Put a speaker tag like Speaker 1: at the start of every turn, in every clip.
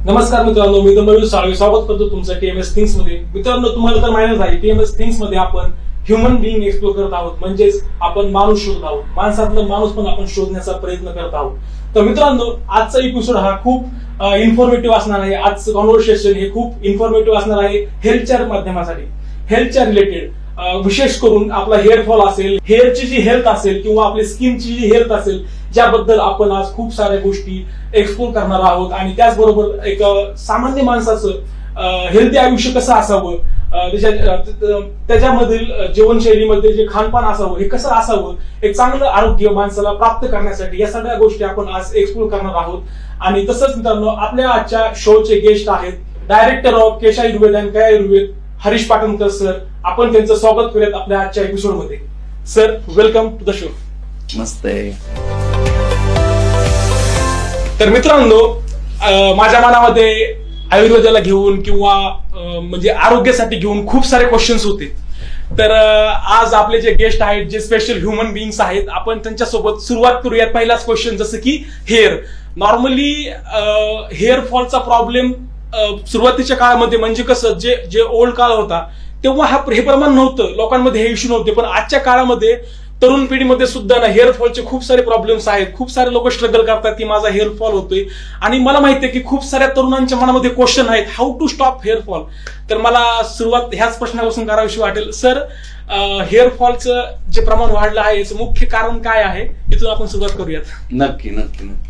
Speaker 1: नमस्कार मित्रांनो, मी मयूर साळवे स्वागत करतो तुमचं टीएमएस थिंग्स मध्ये. मित्रांनो, तुम्हाला तर माहितीच आहे टीएमएस थिंग्स मध्ये आपण ह्युमन बिईंग एक्सप्लोर करत आहोत, म्हणजेच आपण माणूस शोधत आहोत. माणसातलं माणूस पण आपण शोधण्याचा प्रयत्न करत आहोत. तर मित्रांनो, आजचा एपिसोड हा खूप इन्फॉर्मेटिव्ह असणार आहे. आजचं कॉन्व्हर्सेशन हे खूप इन्फॉर्मेटिव्ह असणार आहे हेल्थच्या माध्यमासाठी, हेल्थच्या रिलेटेड. विशेष करून आपला हेअरफॉल असेल, हेअरची जी हेल्थ असेल किंवा आपली स्किनची जी हेल्थ असेल, ज्याबद्दल आपण आज खूप साऱ्या गोष्टी एक्सप्लोर करणार आहोत. आणि त्याचबरोबर एक सामान्य माणसाचं हेल्दी आयुष्य कसं असावं, त्याच्यामधील जीवनशैलीमध्ये जे खानपान असावं हे कसं असावं, एक चांगलं आरोग्य माणसाला प्राप्त करण्यासाठी या सगळ्या गोष्टी आपण आज एक्सप्लोर करणार आहोत. आणि तसंच मित्रांनो, आपल्या आजच्या शोचे गेस्ट आहेत director of Kesh Ayurved and काय आयुर्वेद हरीश पाटणकर सर. आपण त्यांचं स्वागत करूयात आपल्या आजच्या एपिसोड मध्ये. Sir, welcome to the show.
Speaker 2: मस्त.
Speaker 1: तर मित्रांनो, माझ्या मनामध्ये आयुर्वेदाला घेऊन किंवा म्हणजे आरोग्यासाठी घेऊन खूप सारे क्वेश्चन्स होते. तर आज आपले जे गेस्ट आहेत, जे स्पेशल ह्युमन बिईंग्स आहेत, आपण त्यांच्यासोबत सुरुवात करूयात. पहिलाच क्वेश्चन, जसं की हेअर. नॉर्मली हेअर फॉलचा प्रॉब्लेम सुरुवातीच्या काळामध्ये म्हणजे कसं, जे ओल्ड काळ होता तेव्हा हे प्रमाण नव्हतं, लोकांमध्ये हे इश्यू नव्हते. पण आजच्या काळामध्ये तरुण पिढीमध्ये सुद्धा ना हेअर फॉलचे खूप सारे प्रॉब्लेम्स आहेत. खूप सारे लोक स्ट्रगल करतात की माझा हेअर फॉल होतोय. आणि मला माहिती आहे की खूप साऱ्या तरुणांच्या मनामध्ये क्वेश्चन आहेत, how to stop hair fall. तर मला सुरुवात ह्याच प्रश्नापासून करावीशी वाटेल. सर, हेअर फॉलचं जे प्रमाण वाढलं आहे याचं मुख्य कारण काय आहे, इथून आपण सुरुवात करूयात.
Speaker 2: नक्की नक्की नक्की.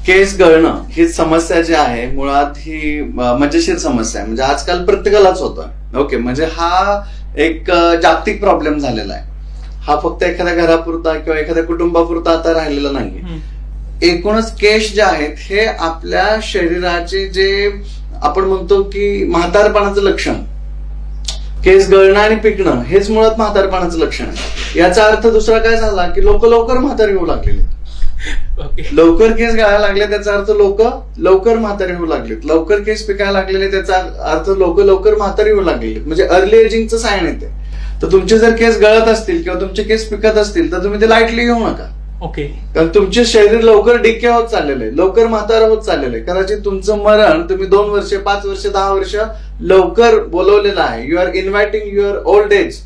Speaker 2: केस गळणं ही समस्या जी आहे मुळात ही मजेशीर समस्या आहे. म्हणजे आजकाल प्रत्येकालाच होतं. ओके, म्हणजे हा एक जागतिक प्रॉब्लेम झालेला आहे. हा फक्त एखाद्या घरापुरता किंवा एखाद्या कुटुंबापुरता आता राहिलेला नाहीये. एकूणच केस जे आहेत हे आपल्या शरीराचे जे आपण म्हणतो की म्हातारपणाचं लक्षण, केस गळणं आणि पिकणं हेच मुळात म्हातारपणाचं लक्षण आहे. याचा अर्थ दुसरा काय झाला की लोक लवकर म्हातारी होऊ लागलेले. लवकर केस गळायला लागले त्याचा अर्थ लोक लवकर म्हातारी होऊ लागलेत. लवकर केस पिकायला लागलेले त्याचा अर्थ लोक लवकर म्हातारी होऊ लागलेले. म्हणजे अर्ली एजिंगचं साइन येते. तर तुमचे जर केस गळत असतील किंवा तुमचे केस पिकत असतील तर तुम्ही ते लाईटली घेऊ नका.
Speaker 1: ओके.
Speaker 2: कारण तुमचे शरीर लवकर डिके होत चाललेलं आहे, लवकर म्हातारा होत चाललेलं आहे. कदाचित तुमचं मरण तुम्ही 2 वर्ष, 5 वर्ष, 10 वर्ष लवकर बोलवलेलं आहे. You are inviting your old age.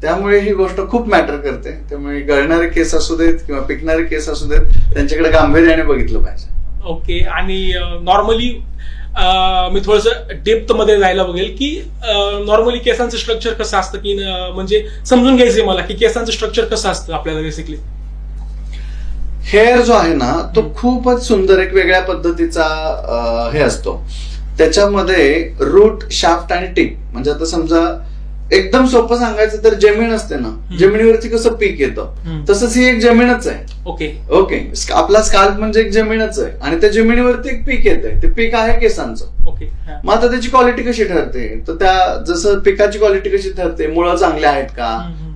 Speaker 2: त्यामुळे ही गोष्ट खूप मॅटर करते. त्यामुळे गळणारे केस असू देत किंवा पिकणारे केस असू देत, त्यांच्याकडे गांभीर्याने बघितलं पाहिजे.
Speaker 1: ओके. आणि नॉर्मली मी थोडस डेप्थ मध्ये जायला बघेल की नॉर्मली केसांचं स्ट्रक्चर कसं असतं, की म्हणजे समजून घ्यायचंय मला की केसांचं स्ट्रक्चर कसं असतं आपल्याला. बेसिकली
Speaker 2: हेअर जो आहे ना तो खूपच सुंदर एक वेगळ्या पद्धतीचा हे असतो. त्याच्यामध्ये रूट, शाफ्ट आणि टिप. म्हणजे आता समजा एकदम सोपं सांगायचं तर जमीन असते ना, जमिनीवरती कसं पीक येतं तसंच ही एक जमीनच आहे.
Speaker 1: Okay
Speaker 2: okay. आपला स्काल्प म्हणजे एक जमीनच आहे आणि त्या जमिनीवरती एक पीक येत आहे. ते पीक आहे केसांचं.
Speaker 1: ओके.
Speaker 2: मग आता त्याची क्वालिटी कशी ठरते, तर त्या जसं पिकाची क्वालिटी कशी ठरते, मुळं चांगले आहेत का,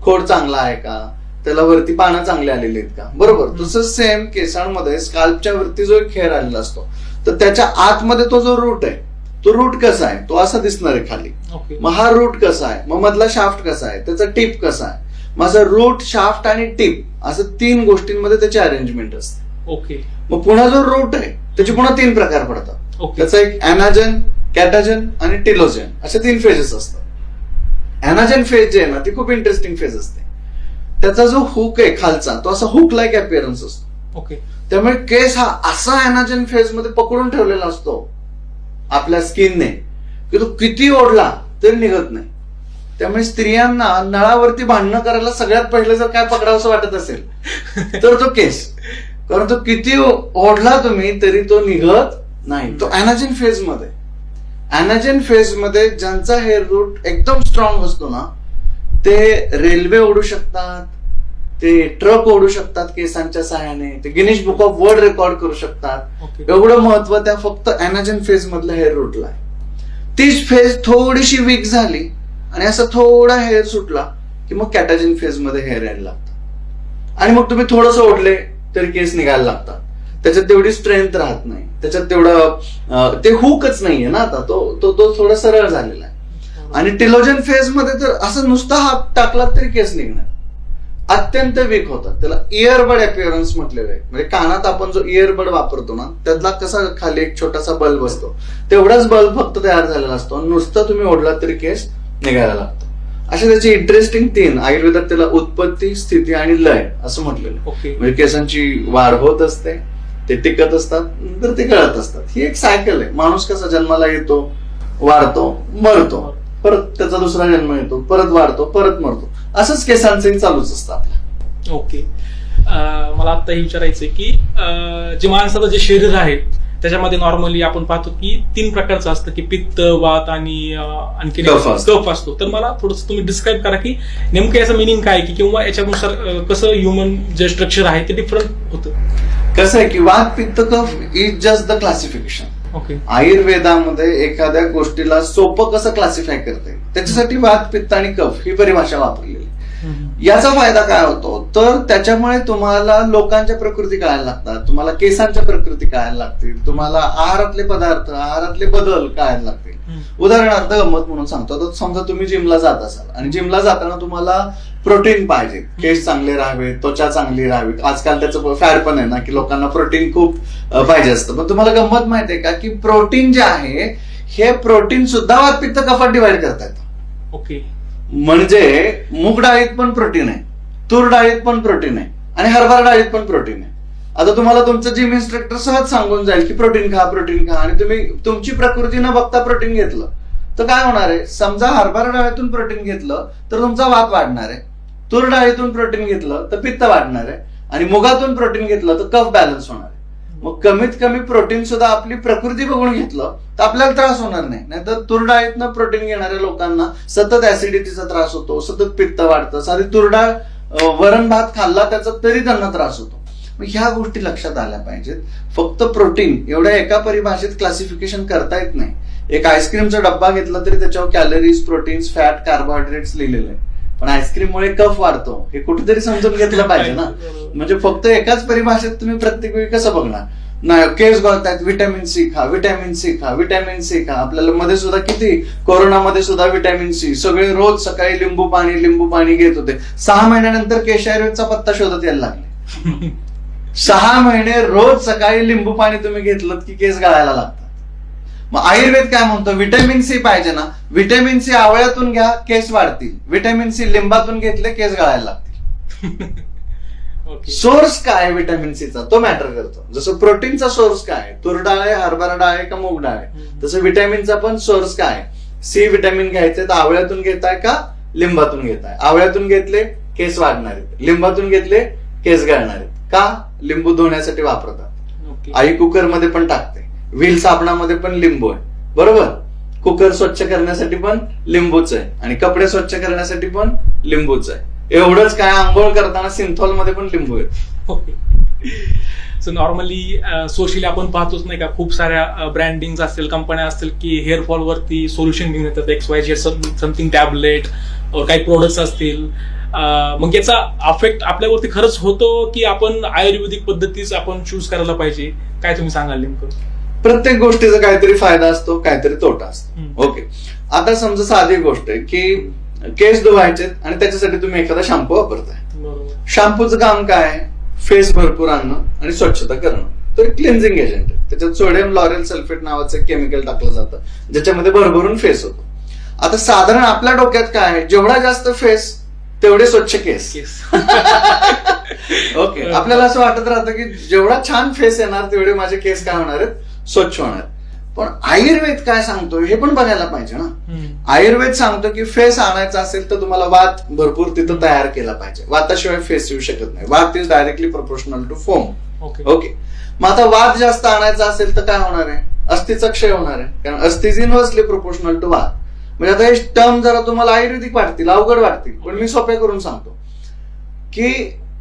Speaker 2: खोड चांगला आहे का, त्याला वरती पानं चांगली आलेली आहेत का. बरोबर. तसंच सेम केसांमध्ये स्काल्पच्या वरती जो एक हेअर आलेला असतो तर त्याच्या आतमध्ये तो जो रूट आहे तो रूट कसा आहे, तो असा दिसणार आहे खाली. मग हा रूट कसा आहे, मग मधला शाफ्ट कसा आहे, त्याचा टिप कसा आहे. माझा रूट, शाफ्ट आणि टिप असं 3 गोष्टींमध्ये त्याची अरेंजमेंट असते.
Speaker 1: ओके.
Speaker 2: मग पुन्हा जो रूट आहे त्याचे पुन्हा 3 प्रकार पडतात. त्याचा एक अॅनाजन, कॅटाजन आणि टिलोजन असे 3 फेजेस असतात. अॅनाजन फेज जे आहे ना ती खूप इंटरेस्टिंग फेज असते. त्याचा जो हुक आहे खालचा तो असा हुक लाईक अपिअरन्स असतो.
Speaker 1: ओके.
Speaker 2: त्यामुळे केस हा असा अॅनाजन फेज मध्ये पकडून ठेवलेला असतो आपल्या स्किनने की तो किती ओढला तरी निघत नाही. त्यामुळे स्त्रियांना नळावरती भांडणं करायला सगळ्यात पहिलं जर काय पकडावंसं वाटत असेल तर तो केस. कारण तो किती ओढला तुम्ही तरी तो निघत नाही. तो अॅनाजन फेज मध्ये, अॅनाजन फेज मध्ये ज्यांचा हेअर रूट एकदम स्ट्रॉंग असतो ना ते रेल्वे ओढू शकतात, ते ट्रक ओढू शकतात केसांच्या सहाय्याने, ते Guinness book of world record करू शकतात. एवढं महत्व त्या फक्त अॅनाजन फेज मधल्या हेअर रूटला आहे. तीच फेज थोडीशी वीक झाली आणि असं थोडा हेअर सुटला की मग कॅटाजन फेज मध्ये हेअर यायला लागतात. आणि मग तुम्ही थोडंसं ओढले तरी केस निघायला लागतात. त्याच्यात तेवढी स्ट्रेंथ राहत नाही, त्याच्यात तेवढं ते हुकच नाहीये ना आता, तो थोडा सरळ झालेला आहे. आणि टिलोजन फेज मध्ये तर असं नुसता हात टाकला तरी केस निघणार. अत्यंत वीक होतात. त्याला इयरबड अपिअरन्स म्हटलेलं आहे. म्हणजे कानात आपण जो इयरबड वापरतो ना, त्यातला कसा खाली एक छोटासा बल्ब असतो, तेवढाच बल्ब फक्त तयार झालेला असतो. नुसतं तुम्ही ओढला तरी केस निघायला लागतो. अशा त्याची इंटरेस्टिंग 3 आयुर्वेदात त्याला उत्पत्ती, स्थिती आणि लय असं म्हटलेलं आहे. म्हणजे केसांची वाढ होत असते, ते टिकत असतात, नंतर ते गळत असतात. ही एक सायकल आहे. माणूस कसा जन्माला येतो, वाढतो, मरतो, परत त्याचा दुसरा जन्म येतो, परत वाढतो, परत मरतो. असंच केसांचंही चालूच असतं आपलं.
Speaker 1: ओके. मला आता हे विचारायचंय की जे माणसाचं जे शरीर आहे त्याच्यामध्ये नॉर्मली आपण पाहतो की 3 प्रकारचं असतं की पित्त, वात आणि आणखी कफ असतो. तर मला थोडंसं तुम्ही डिस्क्राईब करा की नेमकं याचं मिनिंग काय की किंवा याच्यानुसार कसं ह्युमन जे स्ट्रक्चर आहे ते डिफरंट होतं.
Speaker 2: कसं आहे की vata, pitta, kapha is just the classification.
Speaker 1: Okay.
Speaker 2: आयुर्वेदामध्ये एखाद्या गोष्टीला सोपं कसं क्लासिफाय करता येईल त्याच्यासाठी वात, पित्त आणि कफ ही परिभाषा वापरलेली. याचा फायदा काय होतो तर त्याच्यामुळे तुम्हाला लोकांच्या प्रकृती कळायला लागतात, तुम्हाला केसांच्या प्रकृती कळायला लागतील, तुम्हाला आहारातले पदार्थ, आहारातले बदल कळायला लागतील. उदाहरणार्थ गंमत म्हणून सांगतो, तर समजा तुम्ही जिमला जात असाल आणि जिमला जाताना तुम्हाला प्रोटीन पाहिजे, केस चांगले राहावे, त्वचा चांगली राहावी. आजकाल त्याचं फॅड पण आहे ना की लोकांना प्रोटीन खूप पाहिजे असतं. पण तुम्हाला गंमत माहितीये का की प्रोटीन जे आहे हे प्रोटीन सुद्धा वात, पित्त, कफात डिवाइड करता येतं.
Speaker 1: ओके.
Speaker 2: म्हणजे मूग डाळीत पण प्रोटीन आहे, तूर डाळीत पण प्रोटीन आहे आणि हरभरा डाळीत पण प्रोटीन आहे. आता तुम्हाला तुमचं जिम इन्स्ट्रक्टर सहज सांगून जाईल की प्रोटीन खा, प्रोटीन खा, आणि तुम्ही तुमची प्रकृती न बघता प्रोटीन घेतलं तर काय होणार आहे. समजा हरभरा डाळीतून प्रोटीन घेतलं तर तुमचा वात वाढणार आहे, तूर डाळीतून प्रोटीन घेतलं तर पित्त वाढणार आहे, आणि मुगातून प्रोटीन घेतलं तर कफ बॅलन्स होणार आहे. मग कमीत कमी प्रोटीन सुद्धा आपली प्रकृती बघून घेतलं तर आपल्याला त्रास होणार नाही. नाहीतर तूर डाळीतनं प्रोटीन घेणाऱ्या लोकांना सतत ऍसिडिटीचा त्रास होतो, सतत पित्त वाढतं. साधी तूर डाळ वरण भात खाल्ला त्याचा तरी त्यांना त्रास होतो. मग ह्या गोष्टी लक्षात आल्या पाहिजेत. फक्त प्रोटीन एवढ्या एका परिभाषेत क्लासिफिकेशन करता येत नाही. एक आईस्क्रीमचा डब्बा घेतला तरी त्याच्यावर कॅलरीज, प्रोटीन्स, फॅट, कार्बोहायड्रेट्स लिहिलेलं आहे. पण आईस्क्रीममुळे कफ वाढतो हे कुठेतरी समजून घेतलं पाहिजे ना. म्हणजे फक्त एकाच परिभाषेत तुम्ही प्रत्येक वेळी कसं बघणार. नाही, केस गळतायत, व्हिटॅमिन सी खा, व्हिटॅमिन सी खा, व्हिटॅमिन सी खा. आपल्याला मध्ये सुद्धा किती कोरोनामध्ये सुद्धा व्हिटॅमिन सी सगळे रोज सकाळी लिंबू पाणी घेत होते. 6 महिन्यानंतर केश आयुर्वेदचा पत्ता शोधत यायला लागले. 6 महिने रोज सकाळी लिंबू पाणी तुम्ही घेतलं की केस गळायला लागतात. मग आयुर्वेद काय म्हणतो, व्हिटॅमिन सी पाहिजे ना, व्हिटॅमिन सी आवळ्यातून घ्या, केस वाढतील. व्हिटॅमिन सी लिंबातून घेतले, केस गळायला लागतील. सोर्स काय व्हिटॅमिन सीचा तो मॅटर करतो. जसं प्रोटीनचा सोर्स काय, तूर डाळ आहे, हरभरा डाळ आहे का मूग डाळ आहे, तसं व्हिटॅमिनचा पण सोर्स काय. सी व्हिटॅमिन घ्यायचे तर आवळ्यातून घेताय का लिंबातून घेताय. आवळ्यातून घेतले केस वाढणार आहेत, लिंबातून घेतले केस गळणार आहेत. का, लिंबू धुण्यासाठी वापरतात. आई कुकर मध्ये पण टाकते, व्हील साबणामध्ये पण लिंबू आहे, बरोबर. कुकर स्वच्छ करण्यासाठी पण लिंबूच आहे आणि कपडे स्वच्छ करण्यासाठी पण लिंबूच आहे. एवढंच काय, आंघोळ करताना सिंथॉल मध्ये पण लिंबू आहे.
Speaker 1: सो नॉर्मली सोशली आपण पाहतोच नाही का, खूप साऱ्या ब्रँडिंग असतील, कंपन्या असतील की हेअरफॉल वरती सोल्युशन घेऊन येतात, XYZ समथिंग टॅबलेट काही प्रोडक्ट्स असतील. मग याचा अफेक्ट आपल्यावरती खरंच होतो की आपण आयुर्वेदिक पद्धतीच आपण चूज करायला पाहिजे, काय तुम्ही सांगाल नेमकं.
Speaker 2: प्रत्येक गोष्टीचा काहीतरी फायदा असतो, काहीतरी तोटा असतो. ओके. आता समजा साधी गोष्ट आहे की केस धुवायचे आणि त्याच्यासाठी तुम्ही एखादा शॅम्पू वापरताय. शॅम्पूचं काम काय, फेस भरपूर आणणं आणि स्वच्छता करणं. तो एक क्लिन्झिंग एजंट आहे. त्याच्यात सोडियम लॉरेल सल्फेट नावाचं केमिकल टाकलं जातं ज्याच्यामध्ये भरभरून फेस होतो. आता साधारण आपल्या डोक्यात काय आहे, जेवढा जास्त फेस तेवढे स्वच्छ केस. ओके. आपल्याला असं वाटत राहतं की जेवढा छान फेस येणार तेवढे माझे केस काय होणार आहेत, स्वच्छ होणार. पण आयुर्वेद काय सांगतो हे पण बघायला पाहिजे ना. आयुर्वेद सांगतो की फेस आणायचा असेल तर तुम्हाला वात भरपूर तिथं तयार केला पाहिजे. वाताशिवाय फेस येऊ शकत नाही. Vata is directly proportional to foam. Okay. मग आता वात जास्त आणायचा असेल तर काय होणार आहे, अस्थिचा क्षय होणार आहे, कारण अस्थि इज इनव्हर्सली प्रोपोर्शनल टू वात. म्हणजे आता हे टर्म जरा तुम्हाला आयुर्वेदिक वाटतील, अवघड वाटतील, पण मी सोपे करून सांगतो की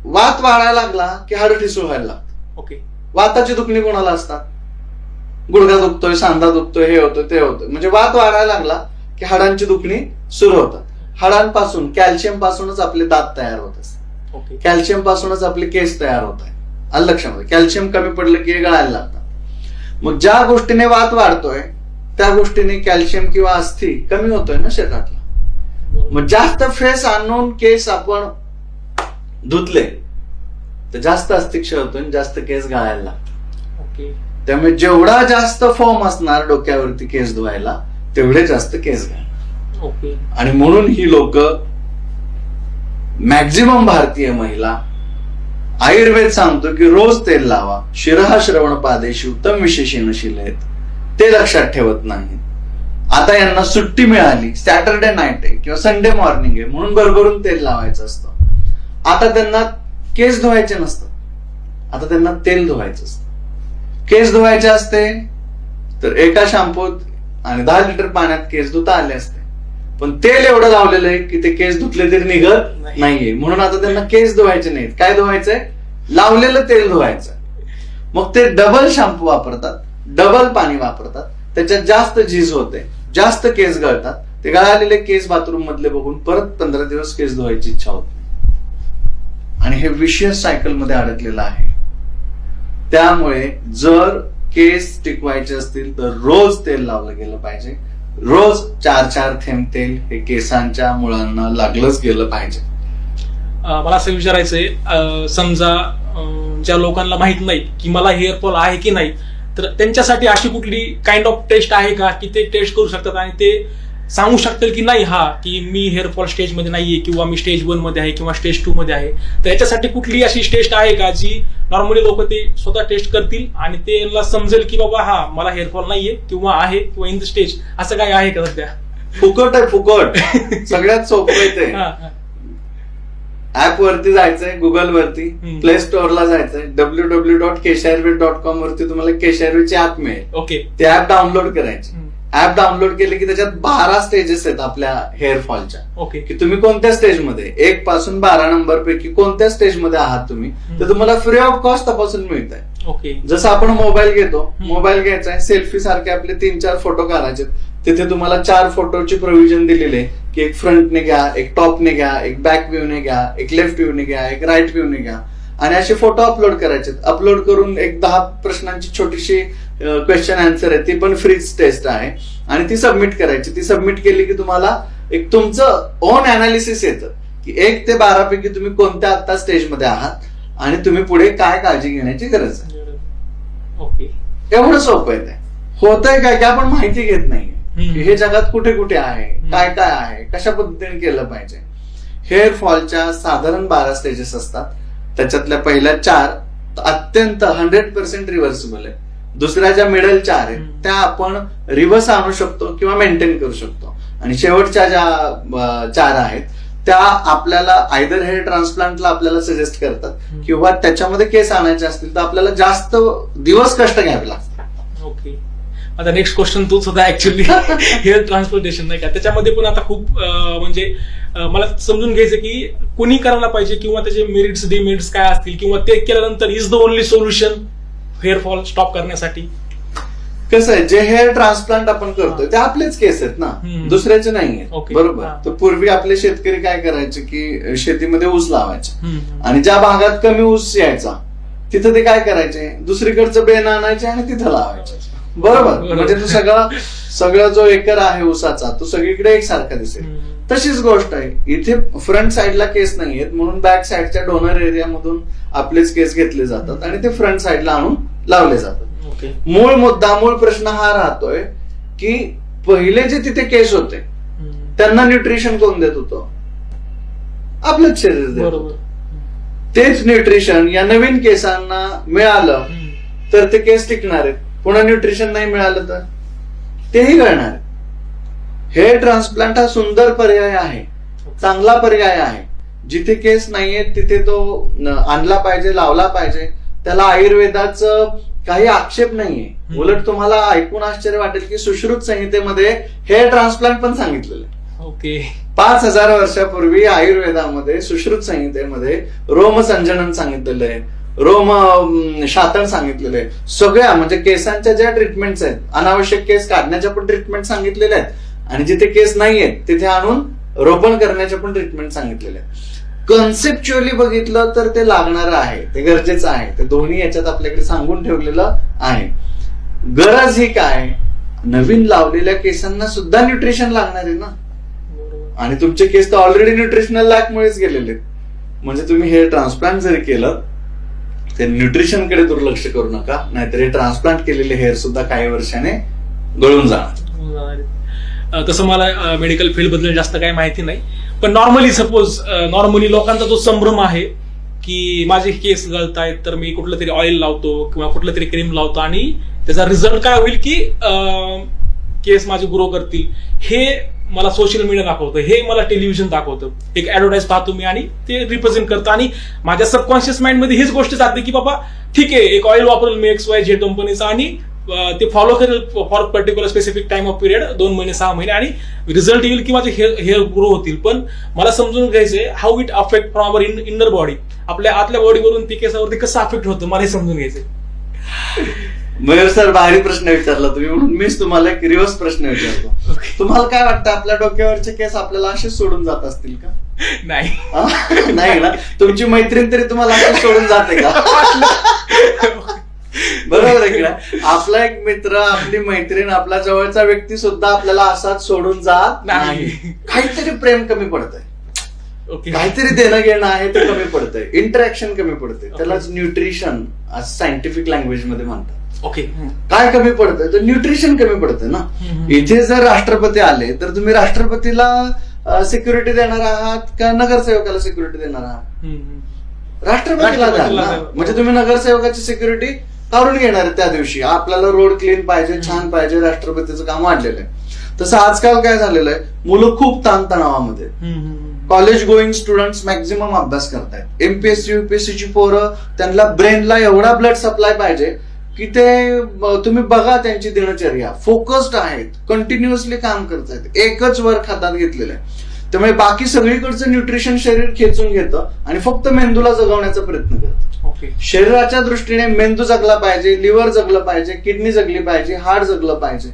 Speaker 2: वात वाढायला लागला की हाड ठिसूळ व्हायला लागतं.
Speaker 1: ओके.
Speaker 2: वाताची दुखणी कोणाला असतात, गुडघा दुखतोय, सांधा दुखतोय, हे होतं ते होतं. म्हणजे वात वाढायला लागला की हाडांची दुखणी सुरू होतात. हाडांपासून कॅल्शियम पासूनच आपले दात तयार होत असतात. कॅल्शियम पासूनच आपले केस तयार होत आहेत. आलं लक्षामध्ये. कॅल्शियम कमी पडलं की गळायला लागतात. मग ज्या गोष्टीने वात वाढतोय त्या गोष्टीने कॅल्शियम किंवा अस्थि कमी होतोय ना शरीरातला. मग जास्त फेस आणून केस आपण धुतले तर जास्त अस्थिक्षय होतो आणि जास्त केस गळायला लागतात.
Speaker 1: ओके.
Speaker 2: त्यामुळे जेवढा जास्त फॉर्म असणार डोक्यावरती केस धुवायला तेवढे जास्त केस गळणार.
Speaker 1: ओके.
Speaker 2: आणि म्हणून ही लोक मॅक्झिमम भारतीय महिला आयुर्वेद सांगतो की रोज तेल लावा, शिरः श्रवण पादेशी उत्तम विशेषण शिलेत, ते लक्षात ठेवत नाही. आता यांना सुट्टी मिळाली, सॅटरडे नाईट आहे किंवा संडे मॉर्निंग आहे म्हणून भरभरून तेल लावायचं असतं. आता त्यांना केस धुवायचे नसतात, आता त्यांना तेल धुवायचं असतं. केस धुवायचे असते तर एका शॅम्पूत आणि 10 लिटर पाण्यात केस धुता आले असते, पण तेल एवढं लावलेलं आहे की ते केस धुतले तरी निघत नाहीये. म्हणून आता त्यांना केस धुवायचे नाहीत. काय धुवायचंय? लावलेलं तेल धुवायचं. मग ते डबल शॅम्पू वापरतात, डबल पाणी वापरतात, त्याच्यात जास्त झीज होते, जास्त केस गळतात. ते गळालेले केस बाथरूम मधले बघून परत 15 दिवस केस धुवायची इच्छा होत नाही. आणि हे विशियस सायकल मध्ये अडकलेलं आहे. त्यामुळे जर केस टिकवायचे असतील तर रोज तेल लावलं गेलं पाहिजे. रोज 4-4 थेंब तेल हे केसांच्या मुळांना लागलंच गेलं पाहिजे.
Speaker 1: मला असं विचारायचंय, समजा ज्या लोकांना माहित नाही की मला हेअरफॉल आहे की नाही, तर त्यांच्यासाठी अशी कुठली काइंड ऑफ टेस्ट आहे का की ते टेस्ट करू शकतात आणि ते सांगू शकतील की नाही हा की मी हेअरफॉल स्टेज मध्ये नाहीये किंवा मी स्टेज 1 मध्ये आहे किंवा स्टेज 2 मध्ये आहे. तर याच्यासाठी कुठली अशी टेस्ट आहे का जी नॉर्मली लोक ते स्वतः टेस्ट करतील आणि ते समजेल की बाबा हा मला हेअरफॉल नाहीये किंवा आहे किंवा इन द स्टेज, असं काय आहे का सध्या?
Speaker 2: फुकट आहे, फुकट. सगळ्यात सोपं आहे ते. ऍप वरती जायचंय, गुगल वरती, प्ले स्टोअरला जायचंय, www.keshiayurved.com वरती तुम्हाला केश आयुर्वेदची ऍप मिळेल.
Speaker 1: ओके.
Speaker 2: ते ऍप डाउनलोड करायची. ऍप डाउनलोड केले की त्याच्यात 12 स्टेजेस आहेत आपल्या हेअरफॉलच्या.
Speaker 1: ओके.
Speaker 2: की तुम्ही कोणत्या स्टेजमध्ये, 1 पासून 12 नंबर पैकी कोणत्या स्टेजमध्ये आहात तुम्ही, तर तुम्हाला फ्री ऑफ कॉस्ट तपासून मिळत आहे.
Speaker 1: ओके.
Speaker 2: जसं आपण मोबाईल घेतो, मोबाईल घ्यायचा आहे, सेल्फी सारखे आपले 3-4 फोटो काढायचे. तिथे तुम्हाला 4 फोटोची प्रोव्हिजन दिलेली आहे की एक फ्रंटने घ्या, एक टॉपने घ्या, एक बॅक व्ह्यूने घ्या, एक लेफ्ट व्ह्यूने घ्या, एक राईट व्ह्यूने घ्या. आणि असे फोटो अपलोड करायचे. अपलोड करून एक 10 प्रश्नांची छोटीशी क्वेश्चन आन्सर आहे, ती पण फ्रीच टेस्ट आहे आणि ती सबमिट करायची. ती सबमिट केली की तुम्हाला एक तुमचं ओन अनालिसिस येतं की 1 ते 12 पैकी तुम्ही कोणत्या आता स्टेजमध्ये आहात आणि तुम्ही पुढे काय काळजी घेण्याची गरज आहे.
Speaker 1: ओके.
Speaker 2: एवढं सोपं आहे. ते होतंय काय की आपण माहिती घेत नाही हे जगात कुठे कुठे आहे, काय काय आहे, कशा पद्धतीने केलं पाहिजे. हेअरफॉलच्या साधारण 12 स्टेजेस असतात. त्याच्यातल्या पहिल्या 4 अत्यंत 100% रिव्हर्सिबल आहे. दुसऱ्या ज्या मिडल 4 आहेत त्या आपण रिव्हर्स आणू शकतो किंवा मेंटेन करू शकतो. आणि शेवटच्या ज्या 4 आहेत त्या आपल्याला आयदर हेअर ट्रान्सप्लांटला आपल्याला सजेस्ट करतात किंवा त्याच्यामध्ये केस आणायचे असतील तर आपल्याला जास्त दिवस कष्ट घ्यावे लागतात.
Speaker 1: ओके. आता नेक्स्ट क्वेश्चन तूच होता ऍक्च्युअली, हेअर ट्रान्सप्लांटेशन नाही का, त्याच्यामध्ये पण आता खूप म्हणजे मला समजून घ्यायचं की कोणी करायला पाहिजे किंवा त्याचे मेरिट्स डिमेरिट्स काय असतील किंवा ते केल्यानंतर is the only solution hair fall stop करण्यासाठी.
Speaker 2: कसं आहे, जे हेअर ट्रान्सप्लांट आपण करतोय ते आपलेच केस आहेत ना, दुसऱ्याचे नाही आहेत. बरोबर. तर पूर्वी आपले शेतकरी काय करायचे की शेतीमध्ये ऊस लावायचे आणि ज्या भागात कमी ऊस यायचा तिथं ते काय करायचे, दुसरीकडचं बेन आणायचे आणि तिथं लावायचे. बरोबर. म्हणजे तो सगळा जो एकर आहे ऊसाचा तो सगळीकडे एकसारखा दिसेल. तशीच गोष्ट आहे इथे. फ्रंट साईडला केस नाहीयेत म्हणून बॅक साईडच्या डोनर एरियामधून आपलेच केस घेतले जातात आणि ते फ्रंट साईडला आणून लावले जातात. मूळ प्रश्न हा राहतोय की पहिले जे तिथे केस होते त्यांना न्यूट्रिशन कोण देत होतं? आपलंच शरीर देत होतं. तेच न्यूट्रिशन या नवीन केसांना मिळालं तर ते केस टिकणार आहेत. पुन्हा न्यूट्रिशन नाही मिळालं तर तेही गळणार. हेअर ट्रान्सप्लांट हा सुंदर पर्याय आहे, चांगला पर्याय आहे. जिथे केस नाहीयेत तिथे तो आणला पाहिजे, लावला पाहिजे. त्याला आयुर्वेदाचं काही आक्षेप नाहीये. उलट तुम्हाला ऐकून आश्चर्य वाटेल की सुश्रुत संहितेमध्ये हेअर ट्रान्सप्लांट पण सांगितलेलं आहे.
Speaker 1: ओके.
Speaker 2: 5000 वर्षापूर्वी आयुर्वेदामध्ये सुश्रुत संहितेमध्ये रोमसंजनन सांगितलेलं आहे, रोम शातन सांगितलेलं आहे. सगळ्या म्हणजे केसांच्या ज्या ट्रीटमेंट्स आहेत, अनावश्यक केस काढण्याच्या पण ट्रीटमेंट सांगितलेल्या आहेत आणि जिथे केस नाहीयेत तिथे आणून रोपण करण्याच्या पण ट्रीटमेंट सांगितलेल्या आहेत. कन्सेप्च्युअली बघितलं तर ते लागणारं आहे, ते गरजेचं आहे. ते दोन्ही याच्यात आपल्याकडे सांगून ठेवलेलं आहे. गरज ही काय, नवीन लावलेल्या केसांना सुद्धा न्यूट्रिशन लागणार आहे ना. आणि तुमचे केस तर ऑलरेडी न्यूट्रिशनल लॅकमुळेच गेलेले आहेत. म्हणजे तुम्ही हेअर ट्रान्सप्लांट जरी केलं ते न्यूट्रिशनकडे दुर्लक्ष करू नका, नाहीतर हे ट्रान्सप्लांट केलेले हेअर सुद्धा काही वर्षाने गळून जाणार.
Speaker 1: तसं मला मेडिकल फील्ड बद्दल जास्त काही माहिती नाही, पण नॉर्मली लोकांचा जो संभ्रम आहे की माझे केस गळतायत तर मी कुठलं तरी ऑइल लावतो किंवा कुठलं तरी क्रीम लावतो आणि त्याचा रिझल्ट काय होईल की केस माझे ग्रो करतील, हे मला सोशल मीडिया दाखवतं, हे मला टेलिव्हिजन दाखवतं, एक ऍडव्हर्टाईज पाहतो मी आणि ते रिप्रेझेंट करतं आणि माझ्या सबकॉन्शियस माइंड मध्ये हीच गोष्ट जाते की बाबा ठीक आहे एक ऑइल वापरेल मी XYZ कंपनीचा आणि ते फॉलो करेल for particular specific time off period 2 महिने 6 महिने आणि रिझल्ट येईल की माझे हेअर ग्रो होतील. पण मला समजून घ्यायचंय how it affect from our inner body, आपल्या आतल्या बॉडीवरून ती केसावरती कसं अफेक्ट होतं मला हे समजून घ्यायचंय.
Speaker 2: मयूर सर भारी प्रश्न विचारला तुम्ही, म्हणून मीच तुम्हाला एक रिव्हर्स प्रश्न विचारतो. तुम्हाला काय वाटतं आपल्या डोक्यावरचे केस आपल्याला असेच सोडून जात असतील का?
Speaker 1: नाही
Speaker 2: नाही ना. तुमची मैत्रीण तरी तुम्हाला असेच सोडून जाते का? बरोबर आहे की आपला एक मित्र आपली मैत्रीण आपला जवळचा व्यक्ती सुद्धा आपल्याला असाच सोडून जात नाही. काहीतरी प्रेम कमी पडतंय, काहीतरी देणं घेणं आहे ते कमी पडतंय, इंटरॅक्शन कमी पडतंय, त्यालाच न्यूट्रिशन असं सायंटिफिक लँग्वेज मध्ये म्हणतात.
Speaker 1: ओके,
Speaker 2: काय कमी पडतंय तर न्यूट्रिशन कमी पडतंय ना. इथे जर राष्ट्रपती आले तर तुम्ही राष्ट्रपतीला सिक्युरिटी देणार आहात का नगरसेवकाला सिक्युरिटी देणार आहात? राष्ट्रपतीला द्याल ना. म्हणजे तुम्ही नगरसेवकाची सिक्युरिटी काढून घेणार त्या दिवशी. आपल्याला रोड क्लीन पाहिजे, छान पाहिजे, राष्ट्रपतीचं काम वाढलेलं आहे. तसं आजकाल काय झालेलं आहे, मुलं खूप ताणतणावामध्ये, कॉलेज गोईंग स्टुडंट्स मॅक्झिमम अभ्यास करतायत. MPSC UPSC ची पोरं त्यांना ब्रेनला एवढा ब्लड सप्लाय पाहिजे की ते तुम्ही बघा त्यांची दिनचर्या, फोकस्ड आहेत, कंटिन्युअसली काम करतायत, एकच वर्क हातात घेतलेलं आहे. त्यामुळे बाकी सगळीकडचं न्यूट्रिशन शरीर खेचून घेतं आणि फक्त मेंदूला जगवण्याचा प्रयत्न करतं. शरीराच्या दृष्टीने मेंदू जगला पाहिजे, लिव्हर जगलं पाहिजे, किडनी जगली पाहिजे, हार्ट जगलं पाहिजे.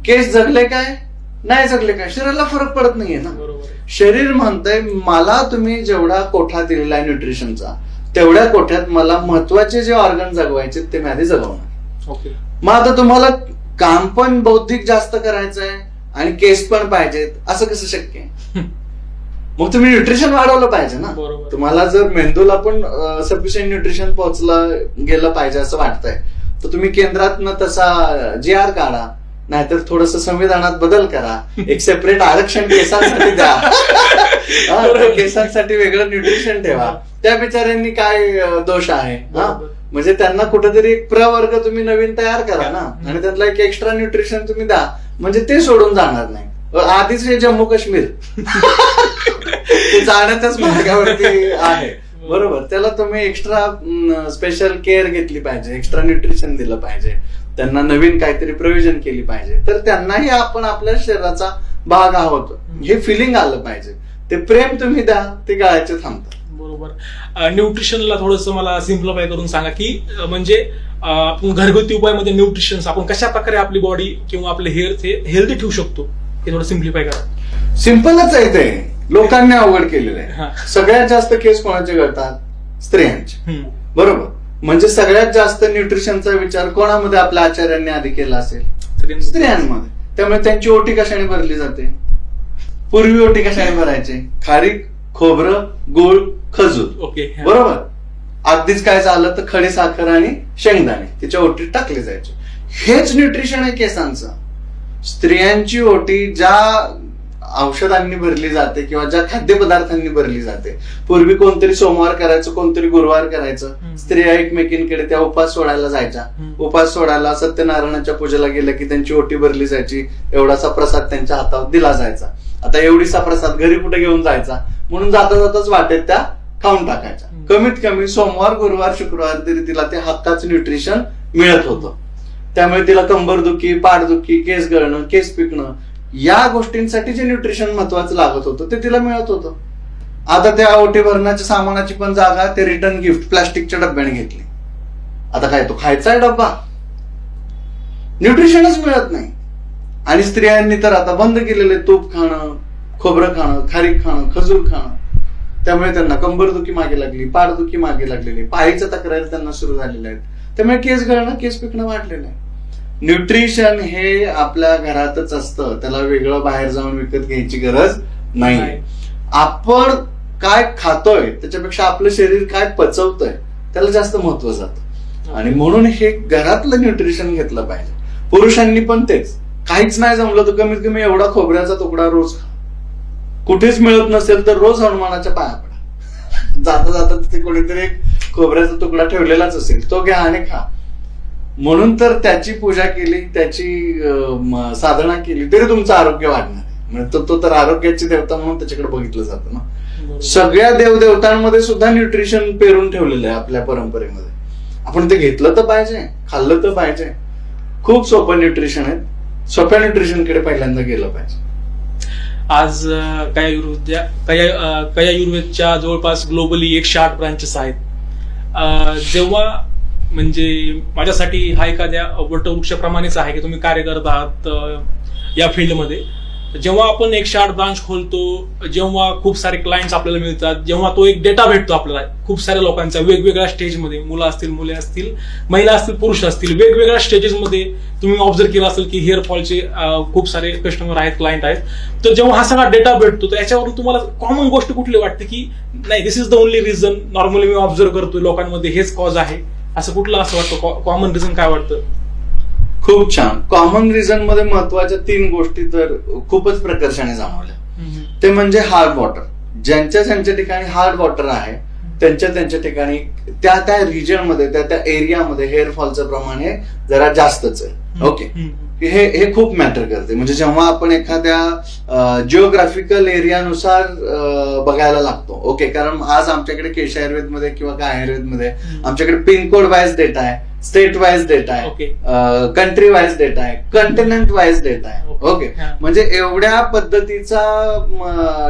Speaker 2: केस जगले काय नाही जगले काय शरीराला फरक पडत नाहीये ना. शरीर म्हणतंय मला तुम्ही जेवढा कोठा दिलेला आहे न्यूट्रिशनचा तेवढ्या कोठ्यात मला महत्वाचे जे ऑर्गन जगवायचे ते मी आधी जगवणार. मग आता तुम्हाला काम पण बौद्धिक जास्त करायचंय आणि केस पण पाहिजेत, असं कसं शक्य आहे? मग तुम्ही न्यूट्रिशन वाढवलं पाहिजे ना. तुम्हाला जर मेंदूला पण सफिशियंट न्यूट्रिशन पोहोचलं गेलं पाहिजे असं वाटतंय तर तुम्ही केंद्रातनं तसा GR काढा, नाहीतर थोडस संविधानात बदल करा, एक सेपरेट आरक्षण केसांसाठी द्या, केसांसाठी वेगळं न्यूट्रिशन ठेवा. त्या बिचाऱ्यांनी काय दोष आहे? म्हणजे त्यांना कुठेतरी एक प्रवर्ग तुम्ही नवीन तयार करा ना आणि त्यांना एक एक्स्ट्रा न्यूट्रिशन तुम्ही द्या, म्हणजे ते सोडून जाणार नाही. आधीच हे जम्मू काश्मीर ते जाण्याच्याच मार्गावरती आहे, बरोबर. त्याला तुम्ही एक्स्ट्रा स्पेशल केअर घेतली पाहिजे, एक्स्ट्रा न्यूट्रिशन दिलं पाहिजे, त्यांना नवीन काहीतरी प्रोव्हिजन केली पाहिजे, तर त्यांनाही आपण आपल्या शरीराचा भाग आहोत हे फिलिंग आलं पाहिजे. ते प्रेम तुम्ही द्या, ते गळायचे थांबतात.
Speaker 1: बरोबर. न्यूट्रिशनला थोडंसं मला सिम्प्लिफाय करून सांगा की म्हणजे आपण घरगुती उपायामध्ये न्यूट्रिशन आपण कशा प्रकारे आपली बॉडी किंवा आपले हेअर हेल्दी ठेवू शकतो हे थोडं सिम्प्लिफाय करा.
Speaker 2: सिम्पलच आहे ते, लोकांनी अवघड केलेलं आहे. सगळ्यात जास्त केस कोणाचे गळतात? स्त्रियांचे, बरोबर. म्हणजे सगळ्यात जास्त न्यूट्रिशनचा विचार कोणामध्ये आपल्या आचार्यांनी आधी केला असेल? स्त्रियांमध्ये. त्यामुळे त्यांची ओटी कशाने भरली जाते? पूर्वी ओटी कशाने भरायचे? खारीक, खोबरं, गुळ, खजूर, बरोबर. अगदीच काय झालं तर खडी साखर आणि शेंगदाणे तिच्या ओटीत टाकले जायचे. हेच न्यूट्रिशन आहे केसांचं. स्त्रियांची ओटी ज्या औषधांनी भरली जाते किंवा ज्या खाद्यपदार्थांनी भरली जाते. पूर्वी कोणतरी सोमवार करायचं, कोणतरी गुरुवार करायचं. स्त्रिया एकमेकींकडे त्या उपास सोडायला जायच्या. उपास सोडायला सत्यनारायणाच्या पूजेला गेलं की त्यांची ओटी भरली जायची, एवढासा प्रसाद त्यांच्या हातावर दिला जायचा. आता एवढीसा प्रसाद घरी कुठे घेऊन जायचा, म्हणून जाता जाताच वाटेत त्या खाऊन टाकायच्या. कमीत कमी सोमवार, गुरुवार, शुक्रवार तरी तिला ते हक्काचं न्यूट्रिशन मिळत होतं. त्यामुळे तिला कंबरदुखी, पाठदुखी, केस गळणं, केस पिकणं या गोष्टींसाठी जे न्यूट्रिशन महत्वाचं लागत होतं ते तिला मिळत होतं. आता त्या ओटी भरण्याच्या सामानाची पण जागा ते रिटर्न गिफ्ट प्लास्टिकच्या डब्याने घेतली. आता काय तो खायचा डब्बा? न्यूट्रिशनच मिळत नाही. आणि स्त्रियांनी तर आता बंद केलेले तूप खाणं, खोबरं खाणं, खारीक खाणं, खजूर खाणं. त्यामुळे त्यांना कंबरदुखी मागे लागली, पाठदुखी मागे लागलेली, पाळीच्या तक्रारी त्यांना सुरू झालेल्या आहेत. त्यामुळे केस गळणं, केस पिकणं वाढलेलं आहे. न्यूट्रिशन हे आपल्या घरातच असतं, त्याला वेगळं बाहेर जाऊन विकत घ्यायची गरज नाही. आपण काय खातोय त्याच्यापेक्षा आपलं शरीर काय पचवतंय त्याला जास्त महत्व जातं. आणि म्हणून हे घरातलं न्यूट्रिशन घेतलं पाहिजे. पुरुषांनी पण तेच, काहीच नाही जमलं तर कमीत कमी एवढा खोबऱ्याचा तुकडा रोज खा. कुठेच मिळत नसेल तर रोज हनुमानाच्या पाया पडा. जाता जाता तिथे कोणीतरी एक खोबऱ्याचा तुकडा ठेवलेलाच असेल, तो घ्या आणि खा. म्हणून तर त्याची पूजा केली, त्याची साधना केली तरी तुमचं आरोग्य वाढणार आहे. म्हणजे तो तर आरोग्याची देवता म्हणून त्याच्याकडे बघितलं जातं ना. सगळ्या देवदेवतांमध्ये सुद्धा न्यूट्रिशन पेरून ठेवलेलं आहे आपल्या परंपरेमध्ये. आपण ते घेतलं तर पाहिजे, खाल्लं तर पाहिजे. खूप सोपं न्यूट्रिशन आहे. सोप्या न्यूट्रिशनकडे पहिल्यांदा गेलं पाहिजे.
Speaker 1: आज कया आयुर्वेदच्या जवळपास ग्लोबली 108 ब्रांचेस आहेत. जेव्हा म्हणजे माझ्यासाठी हा एखाद्या वटवृक्षाप्रमाणेच आहे की तुम्ही कार्य करत आहात या फील्डमध्ये. जेव्हा आपण 108 ब्रांच खोलतो, जेव्हा खूप सारे क्लायंट्स आपल्याला मिळतात, जेव्हा तो एक डेटा भेटतो आपल्याला खूप साऱ्या लोकांचा वेगवेगळ्या स्टेजमध्ये, मुलं असतील, मुले असतील, महिला असतील, पुरुष असतील, वेगवेगळ्या स्टेजेसमध्ये तुम्ही ऑब्झर्व केलं असेल की हेअर फॉलचे खूप सारे कस्टमर आहेत, क्लायंट आहेत. तर जेव्हा हा सगळा डेटा भेटतो तर याच्यावरून तुम्हाला कॉमन गोष्ट कुठली वाटते की नाही this is the only reason, normally मी ऑब्झर्व करतोय लोकांमध्ये हेच कॉज आहे, असं कुठलं असं वाटतं? कॉमन रिझन काय वाटतं?
Speaker 2: खूप छान. कॉमन रिझन मध्ये महत्वाच्या 3 गोष्टी तर खूपच प्रकर्षाने जाणवल्या. ते म्हणजे हार्ड वॉटर. ज्यांच्या ठिकाणी हार्ड वॉटर आहे त्यांच्या ठिकाणी त्या रिजन मध्ये, त्या एरियामध्ये हेअर फॉलचं प्रमाण हे जरा जास्तच आहे. ओके, हे खूप मॅटर करते. म्हणजे जेव्हा आपण एखाद्या जिओग्राफिकल एरियानुसार बघायला लागतो. ओके, कारण आज आमच्याकडे केश आयुर्वेदमध्ये किंवा काय आयुर्वेदमध्ये आमच्याकडे पिनकोड वाईज डेटा आहे, स्टेट वाईज डेटा आहे, कंट्री वाईज डेटा आहे, कंटिनेंट वाईज डेटा आहे. ओके, म्हणजे एवढ्या पद्धतीचा